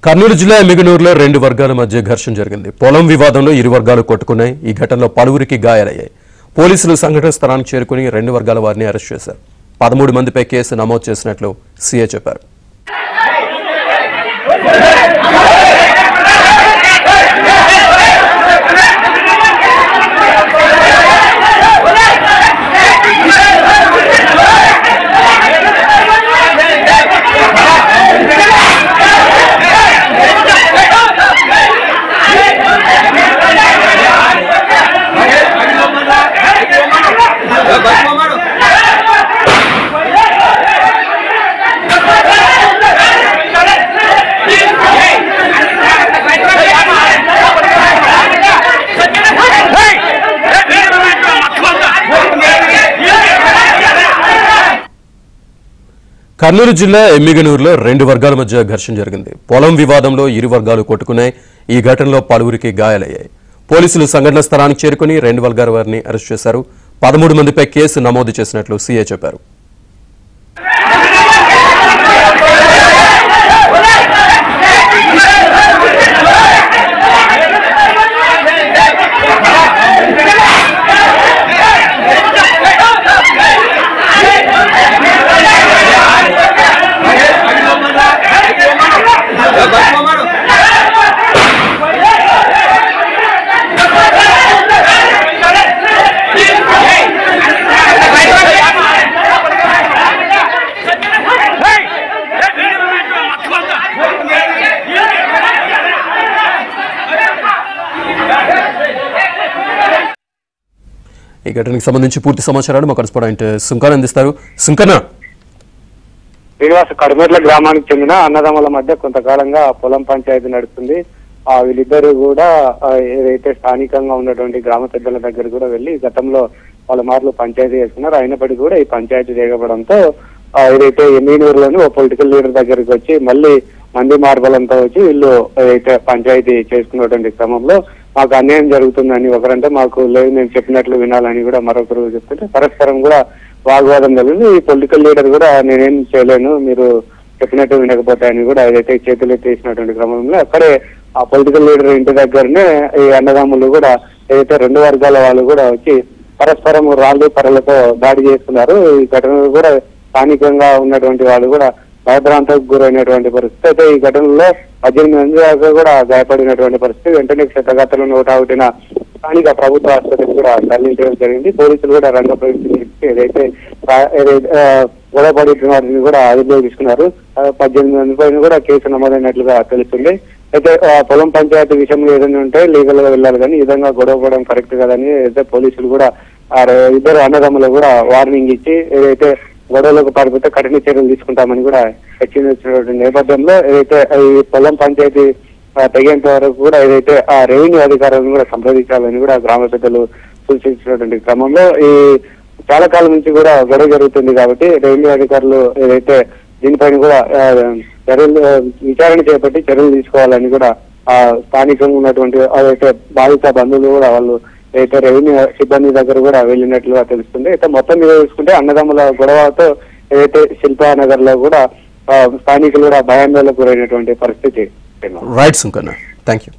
కర్నూలు జిల్లా ఎమ్మిగనూరులో రెండు వర్గాల మధ్య ఘర్షణ జరిగింది. పొలం వివాదంలో ఇరు వర్గాలు కొట్టుకున్నాయి. ఈ ఘటనలో పలువురికి గాయాలయ్యాయి. పోలీసులు సంఘటన స్థలానికి చేరుకుని రెండు వర్గాల వారిని అరెస్ట్ చేశారు. 13 మందిపై కేసు నమోదు చేసినట్లు సీఐ చెప్పారు. కర్నూలు జిల్లా ఎమ్మిగనూరులో రెండు వర్గాల మధ్య ఘర్షణ జరిగింది. పొలం వివాదంలో ఇరు వర్గాలు కొట్టుకున్నాయి. ఈ ఘటనలో పలువురికి గాయాలయ్యాయి. పోలీసులు సంఘటన స్థలానికి చేరుకుని రెండు వర్గాల వారిని అరెస్ట్ చేశారు. 13 మందిపై కేసు నమోదు చేసినట్లు సీఐ చెప్పారు. ఈ ఘటనకు సంబంధించి పూర్తి సమాచారాన్ని మా కరెస్పాండెంట్ సుంకన్న అందిస్తారు. సుంకన్న, శ్రీనివాస్, కడమెట్ల గ్రామానికి చెందిన అన్నదమ్ముల మధ్య కొంతకాలంగా పొలం పంచాయతీ నడుస్తుంది. వీళ్ళిద్దరు కూడా ఏదైతే స్థానికంగా ఉన్నటువంటి గ్రామ పెద్దల దగ్గర కూడా వెళ్లి గతంలో వాళ్ళ మార్లు పంచాయతీ చేసుకున్నారు. అయినప్పటికీ కూడా ఈ పంచాయతీ జరగడంతో ఏదైతే ఎమ్మిగనూరులోని ఓ పొలిటికల్ లీడర్ దగ్గరికి వచ్చి మళ్ళీ మంది మార్బలంతో వచ్చి వీళ్ళు ఏదైతే పంచాయతీ చేసుకున్నటువంటి క్రమంలో మాకు అన్యాయం జరుగుతుందని ఒకరంటే, మాకు లేదు మేము చెప్పినట్లు వినాలని కూడా మరొకరు చెప్తుంటే పరస్పరం కూడా వాగ్వాదం జరిగింది. ఈ పొలిటికల్ లీడర్ కూడా నేనేం చేయలేను, మీరు చెప్పినట్టు వినకపోతాయని కూడా ఏదైతే చేతులు ఎత్తేసినటువంటి క్రమంలో అక్కడే ఆ పొలిటికల్ లీడర్ ఇంటి దగ్గరనే ఈ అన్నదమ్ములు కూడా ఏదైతే రెండు వర్గాల వాళ్ళు కూడా వచ్చి పరస్పరం రాళ్ళు పరలతో దాడి చేస్తున్నారు. ఈ ఘటనలు కూడా స్థానికంగా ఉన్నటువంటి వాళ్ళు కూడా భయభ్రాంతకు గురైనటువంటి పరిస్థితి. అయితే ఈ ఘటనలో 18 మంది దాకా కూడా గాయపడినటువంటి పరిస్థితి. వెంటనే క్షతగాత్రలు నోటావుటిన స్థానిక ప్రభుత్వ ఆసుపత్రికి కూడా తరలించడం జరిగింది. పోలీసులు కూడా రంగ ప్రవేశం ఏదైతే గొడవ పడిన వారిని కూడా అదుపులోకి తీసుకున్నారు. 18 మంది పైన కూడా కేసు నమోదైనట్లుగా తెలుస్తుంది. అయితే పొలం పంచాయతీ విషయంలో ఏదైనా ఉంటే లీగల్ గా వెళ్ళాలి, కానీ ఈ విధంగా గొడవ పడడం కరెక్ట్ కాదని అయితే పోలీసులు కూడా ఇద్దరు అన్నదమ్ములు కూడా వార్నింగ్ ఇచ్చి ఏదైతే గొడవలకు పారిపోతే కఠిన చర్యలు తీసుకుంటామని కూడా హెచ్చరించినటువంటి నేపథ్యంలో ఏదైతే ఈ పొలం పంచాయతీ తెగేంత వరకు కూడా ఏదైతే ఆ రెవెన్యూ అధికారులను కూడా సంప్రదించాలని కూడా గ్రామ పెద్దలు సూచించినటువంటి క్రమంలో ఈ చాలా కాలం నుంచి కూడా గొడవ జరుగుతుంది. కాబట్టి రెవెన్యూ అధికారులు ఏదైతే దీనిపైన కూడా చర్యలు విచారణ చేపట్టి చర్యలు తీసుకోవాలని కూడా స్థానికంగా ఉన్నటువంటి ఏదైతే బాధిత బంధువులు కూడా వాళ్ళు అయితే రెవెన్యూ సిబ్బంది దగ్గర కూడా వెళ్ళినట్లుగా తెలుస్తుంది. అయితే మొత్తం మీద చూసుకుంటే అన్నదమ్ముల గొడవతో ఏదైతే శిల్పానగర్ లో కూడా స్థానికులు కూడా భయాందోళనకు గురైనటువంటి పరిస్థితి. Right Sunkanna, thank you.